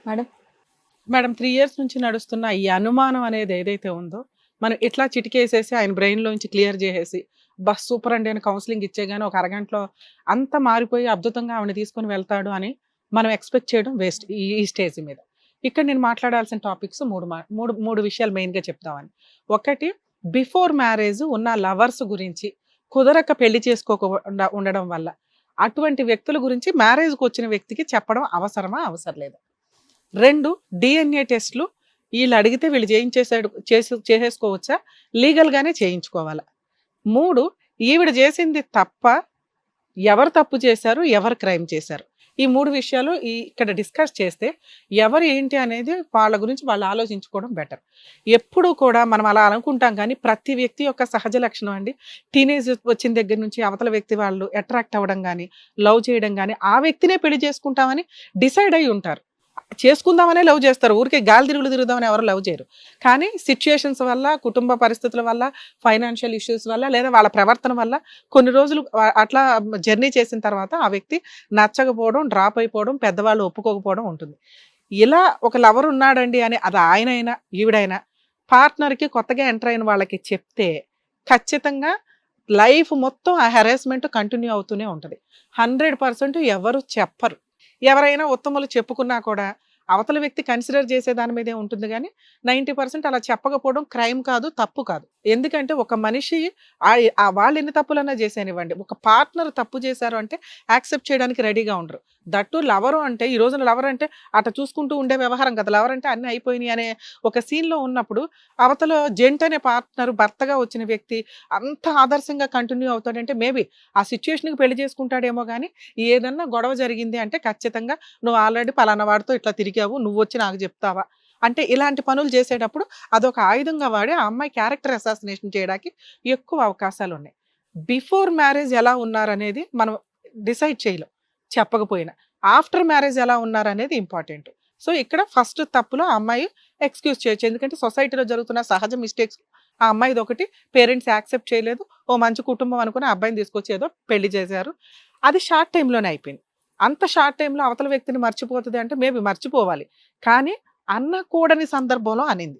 Madam. Madam 3 years నుంచి నడుస్తున్న ఈ అనుమానం అనేది ఏదైతే ఉందో, మనం ఇట్లా చిటికేసేసి ఆయన బ్రెయిన్‌లోంచి క్లియర్ జేసేసి, సూపర్ అండి అని కౌన్సెలింగ్ ఇచ్చేగానే ఒక అరగంటలో అంతా మారిపోయి అద్భుతంగా ఆవిడని తీసుకొని వెళ్తాడు అని మనం ఎక్స్‌పెక్ట్ చేయడం వేస్ట్ ఈ స్టేజ్ మీద. ఇక్కడ నేను మాట్లాడాల్సిన టాపిక్స్ 3 విషయాలు మెయిన్‌గా చెప్దామని. ఒకటి, బిఫోర్ మ్యారేజ్ ఉన్న లవర్స్ గురించి కుదరక పెళ్లి చేసుకోకుండా ఉండడం వల్ల, అటువంటి వ్యక్తుల గురించి మ్యారేజ్‌కొచ్చిన వ్యక్తికి చెప్పడం అవసరమా? అవసరం లేదా? 2, డీఎన్ఏ టెస్ట్‌లు ఈళ్ళు అడిగితే వీళ్ళు చేసేసుకోవచ్చా? లీగల్‌గానే చేయించుకోవాలా? 3, ఈవిడ చేసింది తప్పా? ఎవరు తప్పు చేశారు? ఎవరు క్రైమ్ చేశారు? ఈ 3 విషయాలు ఇక్కడ డిస్కస్ చేస్తే ఎవరు ఏంటి అనేది వాళ్ళ గురించి వాళ్ళు ఆలోచించుకోవడం బెటర్. ఎప్పుడూ కూడా మనం అలా అనుకుంటాం కానీ ప్రతి వ్యక్తి యొక్క సహజ లక్షణం అండి. టీనేజ్ వచ్చిన దగ్గర నుంచి అవతల వ్యక్తి వాళ్ళు అట్రాక్ట్ అవ్వడం గానీ, లవ్ చేయడం గానీ, ఆ వ్యక్తినే పెళ్లి చేసుకుంటామని డిసైడ్ అయ్యి ఉంటారు. చేసుకుందామనే లవ్ చేస్తారు. ఊరికే గాలి తిరుగుదామని ఎవరు లవ్ చేయరు. కానీ సిట్యుయేషన్స్ వల్ల, కుటుంబ పరిస్థితుల వల్ల, ఫైనాన్షియల్ ఇష్యూస్ వల్ల, లేదా వాళ్ళ ప్రవర్తన వల్ల కొన్ని రోజులు అట్లా జర్నీ చేసిన తర్వాత ఆ వ్యక్తి నచ్చకపోవడం, డ్రాప్ అయిపోవడం, పెద్దవాళ్ళు ఒప్పుకోకపోవడం ఉంటుంది. ఇలా ఒక లవర్ ఉన్నాడండి అని అది ఆయనైనా, ఈవిడైనా పార్ట్నర్‌కి కొత్తగా ఎంటర్ అయిన వాళ్ళకి చెప్తే ఖచ్చితంగా లైఫ్ మొత్తం ఆ హెరాస్మెంట్ కంటిన్యూ అవుతూనే ఉంటది. 100% ఎవరు చెప్పరు. ఎవరైనా ఉత్తములు చెప్పుకున్నా కూడా అవతల వ్యక్తి కన్సిడర్ చేసే దాని మీదే ఉంటుంది గానీ 90% అలా చెప్పకపోవడం క్రైమ్ కాదు, తప్పు కాదు. ఎందుకంటే ఒక మనిషి వాళ్ళు ఎన్ని తప్పులన్నా చేసేనివ్వండి. ఒక పార్ట్నర్ తప్పు చేశారు అంటే యాక్సెప్ట్ చేయడానికి రెడీగా ఉండరు. దట్టు లవరు అంటే ఈ రోజున లవర్ అంటే అట చూసుకుంటూ ఉండే వ్యవహారం కదా! లవర్ అంటే అన్నీ అయిపోయినాయి అనే ఒక సీన్‌లో ఉన్నప్పుడు అవతల జెంట్ అనే పార్ట్నర్ భర్తగా వచ్చిన వ్యక్తి అంత ఆదర్శంగా కంటిన్యూ అవుతాడంటే మేబీ ఆ సిట్యుయేషన్‌కి పెళ్లి చేసుకుంటాడేమో గానీ ఏదన్నా గొడవ జరిగింది అంటే ఖచ్చితంగా నువ్వు ఆల్రెడీ పలానా వాడితో ఇట్లా తిరిగావు. నువ్వొచ్చి నాకు చెప్తావా? అంటే ఇలాంటి పనులు చేసేటప్పుడు అదొక ఆయుధంగా వాడి ఆ అమ్మాయి క్యారెక్టర్ అసాసినేషన్ చేయడానికి ఎక్కువ అవకాశాలున్నాయి. బిఫోర్ మ్యారేజ్ ఎలా ఉన్నారనేది మనం డిసైడ్ చేయలేం చెప్పకపోయినా. ఆఫ్టర్ మ్యారేజ్ ఎలా ఉన్నారనేది ఇంపార్టెంట్. సో, ఇక్కడ ఫస్ట్ తప్పులో ఆ అమ్మాయి ఎక్స్‌క్యూజ్ చేయొచ్చు. ఎందుకంటే సొసైటీలో జరుగుతున్న సహజ మిస్టేక్స్ ఆ అమ్మాయిదొకటి. పేరెంట్స్ యాక్సెప్ట్ చేయలేదు. ఓ మంచి కుటుంబం అనుకుని ఆ అబ్బాయిని తీసుకొచ్చి ఏదో పెళ్లి చేశారు. అది షార్ట్ టైమ్‌లోనే అయిపోయింది. అంత షార్ట్ టైమ్‌లో అవతల వ్యక్తిని మర్చిపోతది అంటే మేబీ మర్చిపోవాలి. కానీ అనకూడని సందర్భంలో అనింది.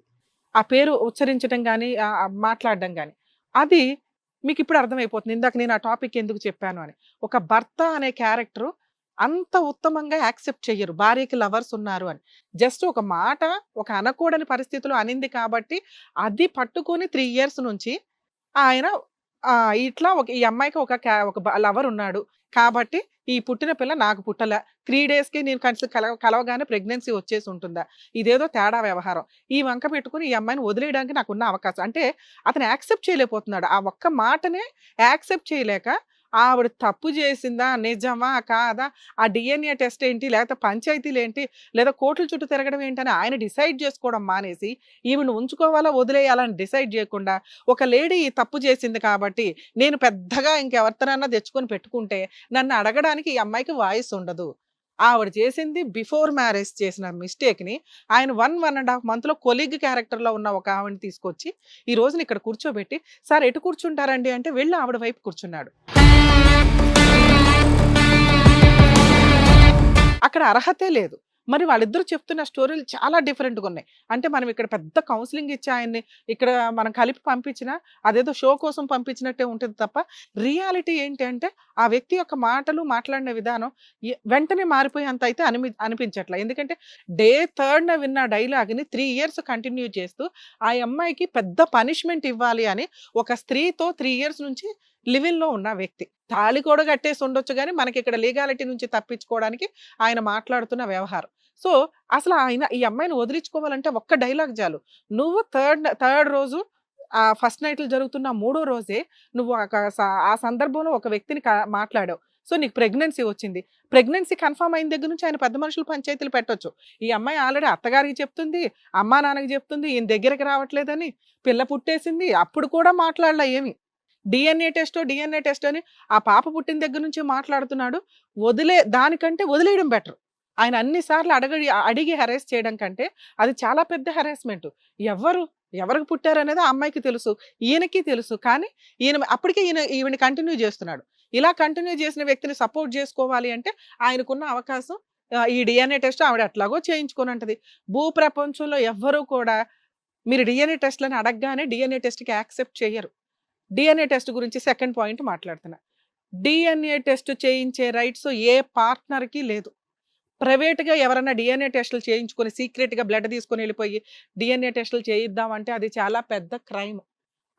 ఆ పేరు ఉచ్చరించడం గాని, మాట్లాడడం గాని. అది మీకిప్పుడు అర్థమైపోతుంది. ఇందాక నేను ఆ టాపిక్ ఎందుకు చెప్పాను అని. ఒక భర్త అనే క్యారెక్టరు అంత ఉత్తమంగా యాక్సెప్ట్ చెయ్యరు. భార్యకి లవర్స్ ఉన్నారు అని. జస్ట్ ఒక మాట, ఒక అనకూడని పరిస్థితిలో అనింది కాబట్టి, అది పట్టుకొని 3 ఇయర్స్ నుంచి ఆయన ఇట్లా ఈ అమ్మాయికి ఒక లవర్ ఉన్నాడు. కాబట్టి ఈ పుట్టిన పిల్ల నాకు పుట్టలా. 3 డేస్‌కి నేను కలవగానే ప్రెగ్నెన్సీ వచ్చేసి ఉంటుందా? ఇదేదో తేడా వ్యవహారం. ఈ వంక పెట్టుకొని ఈ అమ్మాయిని వదిలేయడానికి నాకున్న అవకాశం. అంటే అతను యాక్సెప్ట్ చేయలేకపోతున్నాడు. ఆ ఒక్క మాటనే యాక్సెప్ట్ చేయలేక ఆవిడ తప్పు చేసిందా? నిజమా? కాదా? ఆ డీఎన్ఏ టెస్ట్ ఏంటి? లేకపోతే పంచాయతీలేంటి? లేదా కోర్టుల చుట్టూ తిరగడం ఏంటని ఆయన డిసైడ్ చేసుకోవడం మానేసి, ఈవిడని ఉంచుకోవాలా? వదిలేయాలా? అని డిసైడ్ చేయకుండా ఒక లేడీ ఈ తప్పు చేసింది కాబట్టి, నేను పెద్దగా ఇంకెవరితోనన్నా తెచ్చుకొని పెట్టుకుంటే, నన్ను అడగడానికి ఈ అమ్మాయికి వాయిస్ ఉండదు. ఆవిడ చేసింది బిఫోర్ మ్యారేజ్ చేసిన మిస్టేక్‌ని ఆయన 1 ½ మంత్‌లో కొలీగ్ క్యారెక్టర్‌లో ఉన్న ఒక ఆవిడని తీసుకొచ్చి, ఈ రోజున ఇక్కడ కూర్చోబెట్టి, "సార్ ఎటు కూర్చుంటారండి?" అంటే వెళ్లి ఆవిడ వైపు కూర్చున్నాడు. అక్కడ అర్హతే లేదు. మరి వాళ్ళిద్దరూ చెప్తున్న స్టోరీలు చాలా డిఫరెంట్‌గున్నాయి. అంటే మనం ఇక్కడ పెద్ద కౌన్సెలింగ్ ఇచ్చి ఆయన్ని ఇక్కడ మనం కలిపి పంపించినా, అదేదో షో కోసం పంపించినట్టే ఉంటది తప్ప, రియాలిటీ ఏంటి అంటే, ఆ వ్యక్తి యొక్క మాటలు, మాట్లాడిన విధానం వెంటనే మారిపోయేంత అయితే అనిపించట్ల. ఎందుకంటే డే 3న విన్న డైలాగ్‌ని 3 ఇయర్స్ కంటిన్యూ చేస్తూ, ఆ అమ్మాయికి పెద్ద పనిష్మెంట్ ఇవ్వాలి అని ఒక స్త్రీతో 3 ఇయర్స్ నుంచి లివింగ్‌లో ఉన్న వ్యక్తి. తాళి కూడా కట్టేసి ఉండొచ్చు గానీ, మనకిక్కడ లీగాలిటీ నుంచి తప్పించుకోవడానికి ఆయన మాట్లాడుతున్న వ్యవహారం. సో, అసలు ఆయన ఈ అమ్మాయిని వదిలించుకోవాలంటే ఒక్క డైలాగ్ చాలు. నువ్వు థర్డ్ రోజు ఫస్ట్ నైట్‌లు జరుగుతున్న మూడో రోజే నువ్వు ఆ సందర్భంలో ఒక వ్యక్తిని మాట్లాడావు. సో, నీకు ప్రెగ్నెన్సీ వచ్చింది. ప్రెగ్నెన్సీ కన్ఫర్మ్ అయిన దగ్గర నుంచి ఆయన పెద్ద మనుషులు పంచాయతీలు పెట్టొచ్చు. ఈ అమ్మాయి ఆల్రెడీ అత్తగారికి చెప్తుంది, అమ్మా, నాన్నకి చెప్తుంది, ఈయన దగ్గరికి రావట్లేదని, పిల్ల పుట్టేసింది. అప్పుడు కూడా మాట్లాడలా ఏమి. డీఎన్ఏ టెస్ట్ అని ఆ పాప పుట్టిన దగ్గర నుంచి మాట్లాడుతున్నాడు. దానికంటే వదిలేయడం బెటర్. ఆయన అన్ని సార్లు అడిగి హెరాస్ చేయడం కంటే అది చాలా పెద్ద హెరాస్మెంట్. ఎవరికి పుట్టారనేది ఆ అమ్మాయికి తెలుసు. ఈయనకి తెలుసు. కానీ అప్పటికే ఈవిడ్ని కంటిన్యూ చేస్తున్నాడు. ఇలా కంటిన్యూ చేసిన వ్యక్తిని సపోర్ట్ చేసుకోవాలి అంటే ఆయనకున్న అవకాశం ఈ డిఎన్ఏ టెస్ట్ ఆవిడ ఎట్లాగో చేయించుకొని ఉంటది. భూప్రపంచంలో ఎవ్వరూ కూడా మీరు డిఎన్ఏ టెస్ట్‌లని అడగగానే డిఎన్ఏ టెస్ట్‌కి యాక్సెప్ట్ చెయ్యరు. డిఎన్ఏ టెస్ట్ గురించి సెకండ్ పాయింట్ మాట్లాడుతున్నా. డిఎన్ఏ టెస్ట్ చేయించే రైట్స్ ఏ పార్ట్నర్‌కి లేదు. ప్రైవేట్‌గా ఎవరన్నా డిఎన్ఏ టెస్టులు చేయించుకొని సీక్రెట్‌గా బ్లడ్ తీసుకొని ఎళ్ళిపోయి డిఎన్ఏ టెస్టులు చేయిద్దామంటే అది చాలా పెద్ద క్రైమ్.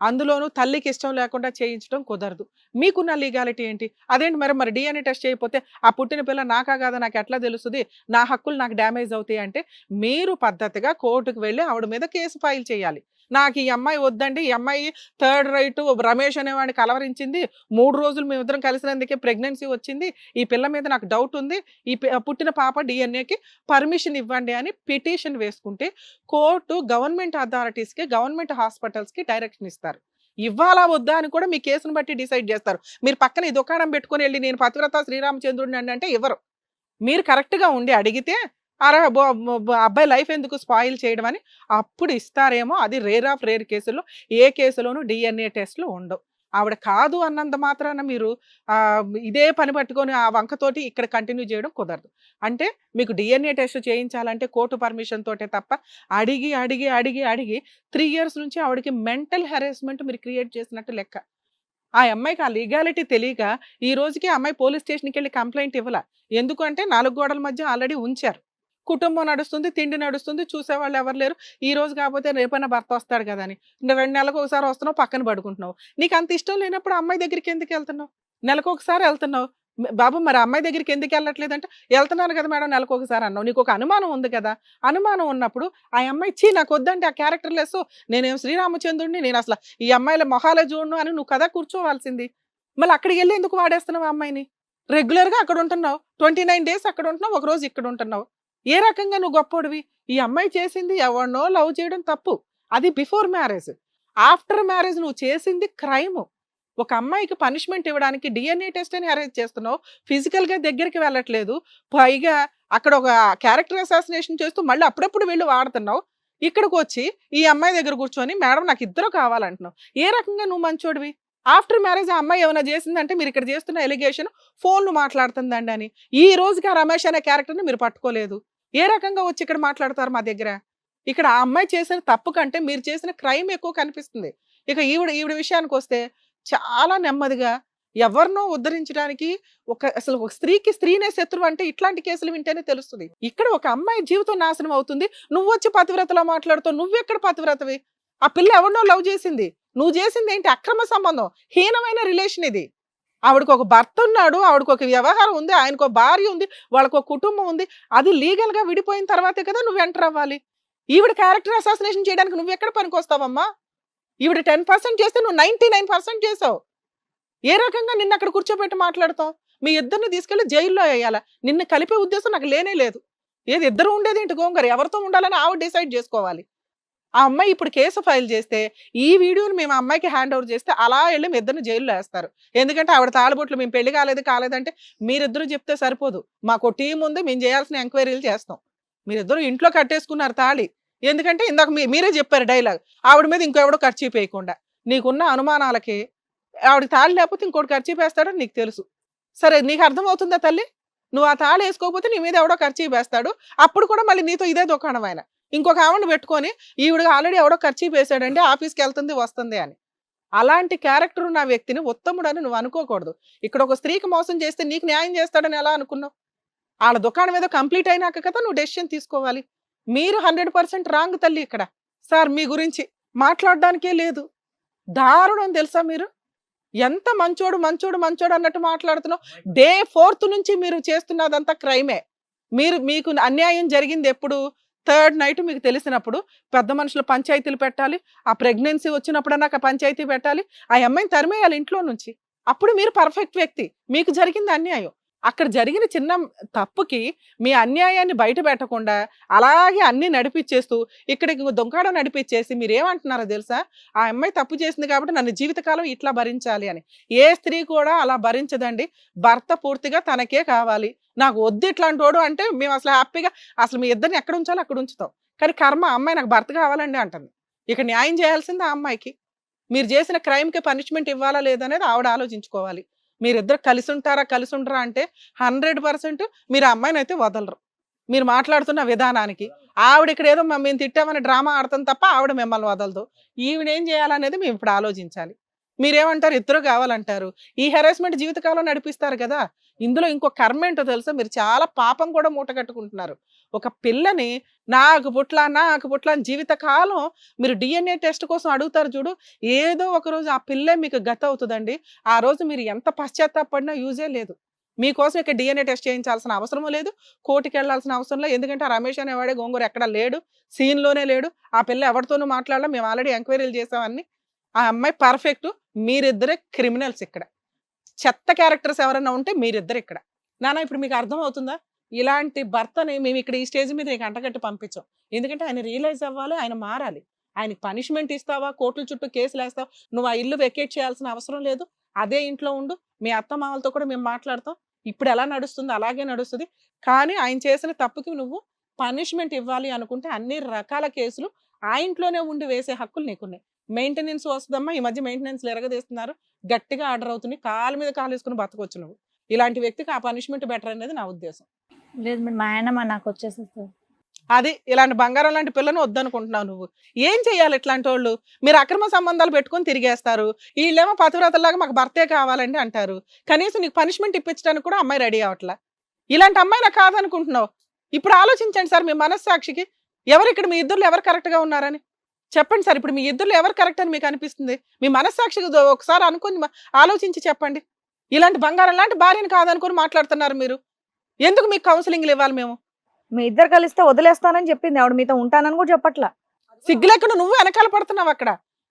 అందులోనూ తల్లికి ఇష్టం లేకుండా చేయించడం కుదరదు. మీకున్న లీగాలిటీ ఏంటి? అదేంటి మరి డీఎన్ఏ టెస్ట్ చేయకపోతే ఆ పుట్టిన పిల్ల నాకా కాదా నాకెట్లా తెలుస్తది? నా హక్కులు నాకు డ్యామేజ్ అవుతాయి అంటే, మీరు పద్ధతిగా కోర్టుకి వెళ్లి ఆవిడ మీద కేసు ఫైల్ చేయాలి. నాకు ఈ అమ్మాయి వద్దండి. ఈ అమ్మాయి థర్డ్ రైట్ రమేష్ అనేవాడిని కలవరించింది. 3 రోజులు మేమిద్దరం కలిసినందుకే ప్రెగ్నెన్సీ వచ్చింది. ఈ పిల్ల మీద నాకు డౌట్ ఉంది. ఈ పుట్టిన పాప డీఎన్ఏకి పర్మిషన్ ఇవ్వండి అని పిటిషన్ వేసుకుంటే కోర్టు గవర్నమెంట్ అథారిటీస్‌కి, గవర్నమెంట్ హాస్పిటల్స్‌కి డైరెక్షన్ ఇస్తారు. ఇవ్వాలా? వద్దా? అని కూడా మీ కేసుని బట్టి డిసైడ్ జేస్తారు. మీరు పక్కన ఈ దుకాణం పెట్టుకొని ఎళ్లి నేను పతివ్రత శ్రీరామచంద్రుడినండి అంటే ఇవ్వరు. మీరు కరెక్ట్‌గా ఉండి అడిగితే అరె! బొ బొ బొ అబ్బాయి లైఫ్ ఎందుకు స్పాయిల్ చేయడం అని అప్పుడు ఇస్తారేమో. అది రేర్ ఆఫ్ రేర్ కేసుల్లో. ఏ కేసులోనూ డీఎన్ఏ టెస్ట్‌లు ఉండవు. ఆవిడ కాదు అన్నంత మాత్రాన మీరు ఇదే పని పట్టుకొని ఆ వంకతోటి ఇక్కడ కంటిన్యూ చేయడం కుదరదు. అంటే మీకు డీఎన్ఏ టెస్ట్ చేయించాలంటే కోర్టు పర్మిషన్ తోటే తప్ప అడిగి 3 ఇయర్స్ నుంచి ఆవిడకి మెంటల్ హెరాస్మెంట్ మీరు క్రియేట్ చేసినట్టు లెక్క. ఆ అమ్మాయికి ఆ లీగాలిటీ తెలియక ఈ రోజుకి ఆ అమ్మాయి పోలీస్ స్టేషన్‌కెళ్ళి కంప్లెయింట్ ఇవ్వల. ఎందుకంటే 4 గోడల మధ్య ఆల్రెడీ ఉంచారు. కుటుంబం నడుస్తుంది, తిండి నడుస్తుంది, చూసేవాళ్ళు ఎవరు లేరు. ఈ రోజు కాకపోతే రేపైనా భర్త వస్తాడు కదా అని. 2 నెలలకు ఒకసారి వస్తున్నావు, పక్కన పడుకుంటున్నావు. నీకు అంత ఇష్టం లేనప్పుడు ఆ అమ్మాయి దగ్గరికి ఎందుకు వెళ్తున్నావు? నెలకొకసారి వెళ్తున్నావు. బాబు మరి అమ్మాయి దగ్గరికి ఎందుకు వెళ్ళట్లేదంటే, "వెళ్తున్నాను కదా మేడం నెలకొకసారి" అన్నావు. నీకు ఒక అనుమానం ఉంది కదా! అనుమానం ఉన్నప్పుడు ఆ అమ్మాయి "ఛీ! నాకొద్దండి ఆ క్యారెక్టర్ లెస్. నేనేం శ్రీరామచంద్రుడిని. నేనసల ఈ అమ్మాయిల మొహాలే చూడను" అని నువ్వు కదా కూర్చోవాల్సింది. మళ్ళీ అక్కడికెళ్ళి ఎందుకు వాడేస్తున్నావు ఆ అమ్మాయిని? రెగ్యులర్‌గా అక్కడ ఉంటున్నావు. 29 డేస్ అక్కడ ఉంటున్నావు. ఒక రోజు ఇక్కడ ఉంటున్నావు. ఏ రకంగా నువ్వు గొప్పోడివి? ఈ అమ్మాయి చేసింది ఎవడినో లవ్ చేయడం తప్పు. అది బిఫోర్ మ్యారేజ్. ఆఫ్టర్ మ్యారేజ్ నువ్వు చేసింది క్రైము. ఒక అమ్మాయికి పనిష్మెంట్ ఇవ్వడానికి డీఎన్ఏ టెస్ట్ అని అరేంజ్ చేస్తున్నావు. ఫిజికల్‌గా దగ్గరికి వెళ్ళట్లేదు. పైగా అక్కడ ఒక క్యారెక్టర్ అసాసినేషన్ చేస్తూ మళ్ళీ అప్పుడప్పుడు వెళ్లి వాడుతున్నావు. ఇక్కడికొచ్చి ఈ అమ్మాయి దగ్గర కూర్చొని మేడం నాకు ఇద్దరు కావాలంటున్నావు. ఏ రకంగా నువ్వు మంచోడివి? ఆఫ్టర్ మ్యారేజ్ ఆ అమ్మాయి ఏమైనా చేసిందంటే మీరు ఇక్కడ చేస్తున్న ఎలిగేషన్ ఫోన్‌లు మాట్లాడుతుందండి అని. ఈ రోజుకి ఆ రమేష్ అనే క్యారెక్టర్‌ని మీరు పట్టుకోలేదు. ఏ రకంగా వచ్చి ఇక్కడ మాట్లాడతారు మా దగ్గర? ఇక్కడ ఆ అమ్మాయి చేసిన తప్పు కంటే మీరు చేసిన క్రైమ్ ఎక్కువ కనిపిస్తుంది. ఇక ఈవిడ ఈవిడ విషయానికొస్తే చాలా నెమ్మదిగా ఎవరినో ఉద్ధరించడానికి అసలు ఒక స్త్రీకి స్త్రీనే శత్రువు అంటే ఇట్లాంటి కేసులు వింటేనే తెలుస్తది. ఇక్కడ ఒక అమ్మాయి జీవితం నాశనం అవుతుంది. నువ్వొచ్చి పతివ్రతలా మాట్లాడుతావు. నువ్వెక్కడ పతివ్రతవి? ఆ పిల్ల ఎవరినో లవ్ చేసింది. నువ్వు చేసిందేంటి? అక్రమ సంబంధం. హీనమైన రిలేషన్ ఇది. ఆవిడకొక భర్త ఉన్నాడు. ఆవిడకొక వ్యవహారం ఉంది. ఆయనకో భార్య ఉంది. వాళ్ళకో కుటుంబం ఉంది. అది లీగల్‌గా విడిపోయిన తర్వాతే కదా నువ్వు ఎంటర్ అవ్వాలి. ఈవిడ క్యారెక్టర్ అసాసినేషన్ చేయడానికి నువ్వెక్కడ పనికొస్తావమ్మా? ఈవిడ 10% చేస్తే నువ్వు 99% చేసావు. ఏ రకంగా నిన్నక్కడ కూర్చోబెట్టి మాట్లాడతావు? మీ ఇద్దరిని తీసుకెళ్ళి జైల్లో ఎయ్యాల. నిన్ను కలిపే ఉద్దేశం నాకు లేనే లేదు. ఏది ఇద్దరు ఉండేదేంటి గోంగూర? ఎవరితో ఉండాలని ఆవిడ డిసైడ్ చేసుకోవాలి. ఆ అమ్మాయి ఇప్పుడు కేసు ఫైల్ చేస్తే, ఈ వీడియోని మేము ఆ అమ్మాయికి హ్యాండ్ ఓవర్ చేస్తే అలా ఎళ్లి మీ ఇద్దరిని జైల్‌లో ఏస్తారు. ఎందుకంటే ఆవిడ తాళిబొట్లు మేము పెళ్లి కాలేదంటే మీరిద్దరూ చెప్తే సరిపోదు. మాకో టీమ్ ఉంది. మేము చేయాల్సిన ఎంక్వైరీలు చేస్తాం. మీరిద్దరూ ఇంట్లో కట్టేసుకున్నారు తాళి. ఎందుకంటే ఇందాక మీరే చెప్పారు డైలాగ్. ఆవిడ మీద ఇంకెవడో కర్చీఫ్ ఎయకుండా. నీకున్న అనుమానాలకి ఆవిడకి తాళి లేకపోతే ఇంకోటి కర్చీఫ్ ఏస్తాడని నీకు తెలుసు. సరే నీకు అర్థమవుతుందా తల్లి? నువ్వు ఆ తాళి ఏసుకోకపోతే నీ మీద ఎవడో కర్చీఫ్ ఏస్తాడు. అప్పుడు కూడా మళ్ళీ నీతో ఇదే దుకాణం ఆయన. ఇంకొక ఆవిడని పెట్టుకొని ఈవిడ ఆల్రెడీ ఎవడో కర్చీఫ్ ఏసాడండి ఆఫీస్‌కెళ్తుంది వస్తుంది అని. అలాంటి క్యారెక్టర్ ఉన్న వ్యక్తిని ఉత్తముడని నువ్వు అనుకోకూడదు. ఇక్కడ ఒక స్త్రీకి మోసం చేస్తే నీకు న్యాయం చేస్తాడని ఎలా అనుకున్నావు? ఆళ్ళ దుకాణం ఏదో కంప్లీట్ అయినాక కదా నువ్వు డెసిషన్ తీసుకోవాలి. మీరు 100% రాంగ్ తల్లి ఇక్కడ. సార్ మీ గురించి మాట్లాడడానికే లేదు. దారుణం తెలుసా మీరు? ఎంత మంచోడు అన్నట్టు మాట్లాడుతున్నావు. డే 4థ్ నుంచి మీరు చేస్తున్నదంతా క్రైమే. మీకు అన్యాయం జరిగిందెప్పుడు? థర్డ్ నైట్ మీకు తెలిసినప్పుడు పెద్ద మనుషులు పంచాయతీలు పెట్టాలి. ఆ ప్రెగ్నెన్సీ వచ్చినప్పుడన్నా పంచాయతీ పెట్టాలి. ఆ అమ్మాయిని తరిమేయాలి ఇంట్లో నుంచి. అప్పుడు మీరు పర్ఫెక్ట్ వ్యక్తి. మీకు జరిగింది అన్యాయం. అక్కడ జరిగిన చిన్న తప్పుకి మీ అన్యాయాన్ని బయట పెట్టకుండా అలాగే అన్నీ నడిపిచ్చేస్తూ ఇక్కడికి దొంగాడ నడిపిచ్చేసి మీరేమంటున్నారో తెలుసా? ఆ అమ్మాయి తప్పు చేసింది కాబట్టి నన్ను జీవితకాలం ఇట్లా భరించాలి అని. ఏ స్త్రీ కూడా అలా భరించదండి. భర్త పూర్తిగా తనకే కావాలి. నాకు వద్దు ఇట్లాంటోడు అంటే మేము అసలు హ్యాపీగా అసలు మీ ఇద్దరిని ఎక్కడ ఉంచాలో అక్కడ ఉంచుతాం. కానీ కర్మ అమ్మాయి నాకు భర్త కావాలండి అంటుంది. ఇక న్యాయం చేయాల్సింది ఆ అమ్మాయికి. మీరు చేసిన క్రైమ్‌కి పనిష్మెంట్ ఇవ్వాలా లేదా అనేది ఆవిడ ఆలోచించుకోవాలి. మీరిద్దరు కలిసి ఉంటారా కలిసి ఉండరా అంటే 100% మీరు ఆ అమ్మాయిని అయితే వదలరు. మీరు మాట్లాడుతున్న విధానానికి ఆవిడ ఇక్కడ ఏదో మేము తిట్టామని డ్రామా ఆడతాం తప్ప ఆవిడ మిమ్మల్ని వదలదు. ఈవిడేం చేయాలనేది మేము ఇప్పుడు ఆలోచించాలి. మీరేమంటారు? ఇద్దరు కావాలంటారు. ఈ హెరాస్మెంట్ జీవితకాలం నడిపిస్తారు కదా. ఇందులో ఇంకో కర్మ ఏంటో తెలుసా? మీరు చాలా పాపం కూడా మూట కట్టుకుంటున్నారు. ఒక పిల్లని నాకు పుట్ల అని జీవితకాలం మీరు DNA టెస్ట్ కోసం అడుగుతారు చూడు. ఏదో ఒక రోజు ఆ పిల్లే మీకు గత అవుతుందండి. ఆ రోజు మీరు ఎంత పశ్చాత్తాపడినా యూజే లేదు. మీకోసం ఇక్కడ DNA టెస్ట్ చేయించాల్సిన అవసరం లేదు. కోర్టుకి వెళ్ళాల్సిన అవసరం లేదు. ఎందుకంటే ఆ రమేష్ అనేవాడే గోంగూర ఎక్కడ లేడు. సీన్‌లోనే లేడు. ఆ పిల్ల ఎవరితోనూ మాట్లాడలా. మేము ఆల్రెడీ ఎంక్వైరీలు చేసాం అన్ని. ఆ అమ్మాయి పర్ఫెక్ట్. మీరిద్దరే క్రిమినల్స్ ఇక్కడ. చెత్త క్యారెక్టర్స్ ఎవరైనా ఉంటే మీరిద్దరు ఇక్కడ. నాన్న ఇప్పుడు మీకు అర్థం అవుతుందా? ఇలాంటి భర్తని మేము ఇక్కడ ఈ స్టేజ్ మీద నీకు అంటగట్టి పంపించాం. ఎందుకంటే ఆయన రియలైజ్ అవ్వాలి. ఆయన మారాలి. ఆయనకి పనిష్మెంట్ ఇస్తావా? కోర్టుల చుట్టూ కేసులేస్తావా? నువ్వు ఆ ఇల్లు వెకేట్ చేయాల్సిన అవసరం లేదు. అదే ఇంట్లో ఉండు. మీ అత్తమామలతో కూడా మేము మాట్లాడతాం. ఇప్పుడు ఎలా నడుస్తుందో అలాగే నడుస్తుంది. కానీ ఆయన చేసిన తప్పుకి నువ్వు పనిష్మెంట్ ఇవ్వాలి అనుకుంటే అన్ని రకాల కేసులు ఆ ఇంట్లోనే ఉండి వేసే హక్కులు నీకున్నాయి. మెయింటెనెన్స్ వస్తుందమ్మా. ఈ మధ్య మెయింటెనెన్స్‌లు ఎరగదీస్తున్నారు. గట్టిగా ఆర్డర్ అవుతుంది. కాలు మీద కాలేసుకొని బతకొచ్చు నువ్వు. ఇలాంటి వ్యక్తికి ఆ పనిష్మెంట్ బెటర్ అనేది నా ఉద్దేశం. లేదు మేడం, మా ఆయన నాకు వచ్చేసేస్తారు. అది ఇలాంటి బంగారం లాంటి పిల్లని వద్దనుకుంటున్నావు నువ్వు. ఏం చేయాలి ఇట్లాంటోళ్ళు? మీరు అక్రమ సంబంధాలు పెట్టుకొని తిరిగేస్తారు. ఈళ్ళేమో పతివ్రతల్లాగా మాకు భర్తే కావాలండి అంటారు. కనీసం నీకు పనిష్మెంట్ ఇప్పించడానికి కూడా అమ్మాయి రెడీ అవ్వట్లా. ఇలాంటి అమ్మాయినా కాదనుకుంటున్నావు. ఇప్పుడు ఆలోచించండి సార్ మీ మనస్సాక్షికి. ఇక్కడ మీ ఇద్దరులో ఎవరు కరెక్ట్‌గా ఉన్నారని? చెప్పండి సార్. ఇప్పుడు మీ ఇద్దరులో ఎవరు కరెక్ట్ అని మీకు అనిపిస్తుంది? మీ మనస్సాక్షికి ఒకసారి అనుకొని ఆలోచించి చెప్పండి. ఇలాంటి బంగారం లాంటి భార్యని కాదనుకొని మాట్లాడుతున్నారు మీరు. ఎందుకు మీకు కౌన్సిలింగ్‌లు ఇవ్వాలి మేము? మీ ఇద్దరు కలిస్తే వదిలేస్తానని చెప్పింది ఆవిడ, మీతో ఉంటానని కూడా చెప్పట్లా. సిగ్గులేకుండా నువ్వు వెనకాల పడుతున్నావు అక్కడ.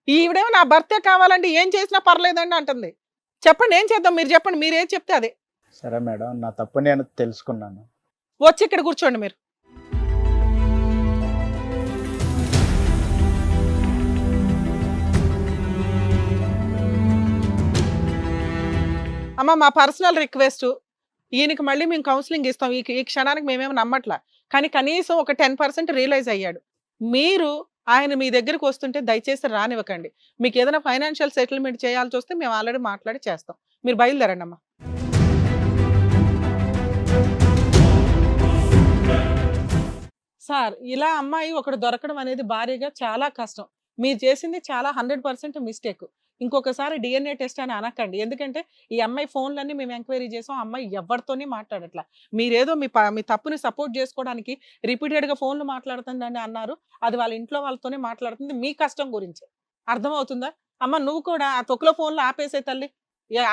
ఈవిడేమో నా భర్తే కావాలంటే ఏం చేసినా పర్లేదండి అంటుంది. చెప్పండి ఏం చేద్దాం? మీరు చెప్పండి. మీరేం చెప్తే అదే. సరే మేడం, నా తప్పు నేను తెలుసుకున్నాను. వచ్చి ఇక్కడ కూర్చోండి మీరు. అమ్మ మా పర్సనల్ రిక్వెస్ట్, ఈయనకి మళ్ళీ మేము కౌన్సిలింగ్ ఇస్తాం. ఈ క్షణానికి మేమేమి నమ్మట్లా. కానీ కనీసం ఒక 10% రియలైజ్ అయ్యాడు. మీరు ఆయన మీ దగ్గరికి వస్తుంటే దయచేసి రానివ్వకండి. మీకు ఏదైనా ఫైనాన్షియల్ సెటిల్మెంట్ చేయాల్సి వస్తే మేము ఆల్రెడీ మాట్లాడి చేస్తాం. మీరు బయలుదేరండి అమ్మా. సార్ ఇలా అమ్మాయి ఒకడు దొరకడం అనేది భారీగా చాలా కష్టం. మీరు చేసింది చాలా 100% మిస్టేక్. ఇంకొకసారి DNA టెస్ట్ అని అనకండి. ఎందుకంటే ఈ అమ్మాయి ఫోన్లన్నీ మేము ఎంక్వైరీ చేసాం. అమ్మాయి ఎవరితోని మాట్లాడట్లా. మీరేదో మీ తప్పుని సపోర్ట్ చేసుకోవడానికి రిపీటెడ్గా ఫోన్లు మాట్లాడుతుందని అన్నారు. అది వాళ్ళ ఇంట్లో వాళ్ళతోనే మాట్లాడుతుంది మీ కష్టం గురించి. అర్థమవుతుందా? అమ్మ నువ్వు కూడా ఆ తొక్కులో ఫోన్లు ఆపేసే తల్లి.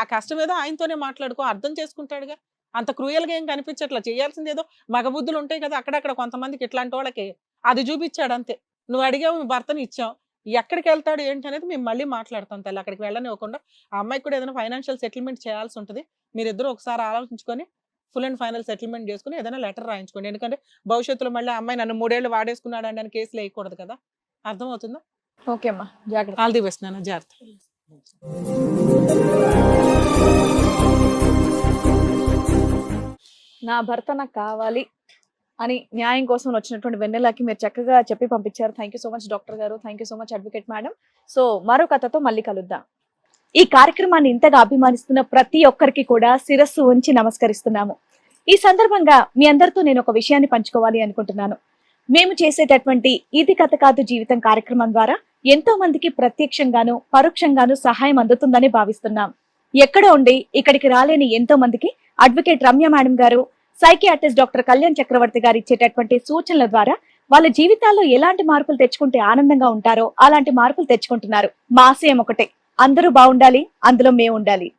ఆ కష్టం ఏదో ఆయనతోనే మాట్లాడుకో. అర్థం చేసుకుంటాడుగా. అంత క్రూయల్గా ఏం కనిపించట్లా. చేయాల్సింది ఏదో మగబుద్ధులు ఉంటాయి కదా అక్కడక్కడ కొంతమందికి, ఇట్లాంటి వాళ్ళకి అది చూపించాడు అంతే. నువ్వు అడిగావు, మీ భర్తని ఇచ్చాం. ఎక్కడికి వెళ్తాడు ఏంటి అనేది మేము మళ్ళీ మాట్లాడతాం తల్లి. అక్కడికి వెళ్ళనివ్వకుండా ఆ అమ్మాయికి కూడా ఏదైనా ఫైనాన్షియల్ సెటిల్మెంట్ చేయాల్సి ఉంటుంది. మీరిద్దరూ ఒకసారి ఆలోచించుకొని ఫుల్ అండ్ ఫైనల్ సెటిల్మెంట్ చేసుకుని ఏదైనా లెటర్ రాయించుకోండి. ఎందుకంటే భవిష్యత్తులో మళ్ళీ ఆ అమ్మాయి నన్ను 3 ఏళ్ళు వాడేసుకున్నాడు అని కేసులు వేయకూడదు కదా. అర్థమవుతుందా? ఓకే అమ్మా, జాగ్రత్త. ఆల్ ది బెస్ట్ నాన్న. జాగ్రత్త. నా భర్త నాకు కావాలి అని న్యాయం కోసం వచ్చినటువంటి వెన్నెలకి మీరు చక్కగా చెప్పి పంపించారు. Thank you so much doctor గారు. Thank you so much advocate madam. So మరో కథతో మళ్ళీ కలుద్దాం. ఈ కార్యక్రమాన్ని ఇంతగా అభిమానిస్తున్న ప్రతి ఒక్కరికి కూడా శిరస్సు ఉంచి నమస్కరిస్తున్నాము. ఈ సందర్భంగా మీ అందరితో నేను ఒక విషయాన్ని పంచుకోవాలి అనుకుంటున్నాను. మేము చేసేటటువంటి ఇది కథ కాదు జీవితం కార్యక్రమం ద్వారా ఎంతో మందికి ప్రత్యక్షంగాను పరోక్షంగాను సహాయం అందుతుందని భావిస్తున్నాం. ఎక్కడ ఉండి ఇక్కడికి రాలేని ఎంతో మందికి అడ్వకేట్ రమ్య మేడం గారు, సైకియాట్రిస్ట్ డాక్టర్ కళ్యాణ్ చక్రవర్తి గారు ఇచ్చేటటువంటి సూచనల ద్వారా వాళ్ళ జీవితాల్లో ఎలాంటి మార్పులు తెచ్చుకుంటే ఆనందంగా ఉంటారో అలాంటి మార్పులు తెచ్చుకుంటున్నారు. మా ఆశయం ఒకటే, అందరూ బాగుండాలి, అందులో మేము ఉండాలి.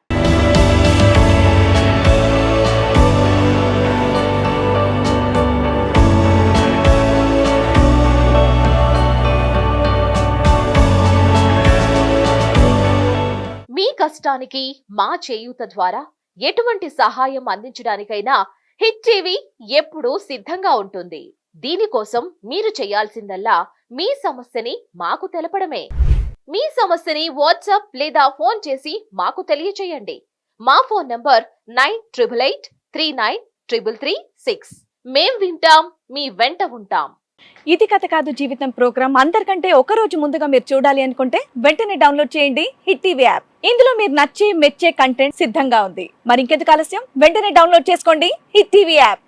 మీ కష్టానికి మా చేయూత ద్వారా ఎటువంటి సహాయం అందించడానికైనా హిట్ టీవీ ఎప్పుడూ సిద్ధంగా ఉంటుంది. దీనికోసం మీరు చేయాల్సిందల్లా మీ సమస్యని మాకు తెలపడమే. మీ సమస్యని వాట్సాప్ లేదా ఫోన్ చేసి మాకు తెలియచేయండి. మా ఫోన్ నంబర్ 9888393336. మేం వింటాం, మీ వెంట ఉంటాం. ఇది కథ కాదు జీవితం ప్రోగ్రామ్ అందరికంటే ఒక రోజు ముందుగా మీరు చూడాలి అనుకుంటే వెంటనే డౌన్లోడ్ చేయండి హిట్ టీవీ యాప్. ఇందులో మీరు నచ్చే మెచ్చే కంటెంట్ సిద్ధంగా ఉంది. మరి ఇంకెందుకు ఆలస్యం, వెంటనే డౌన్లోడ్ చేసుకోండి హిట్ టీవీ యాప్.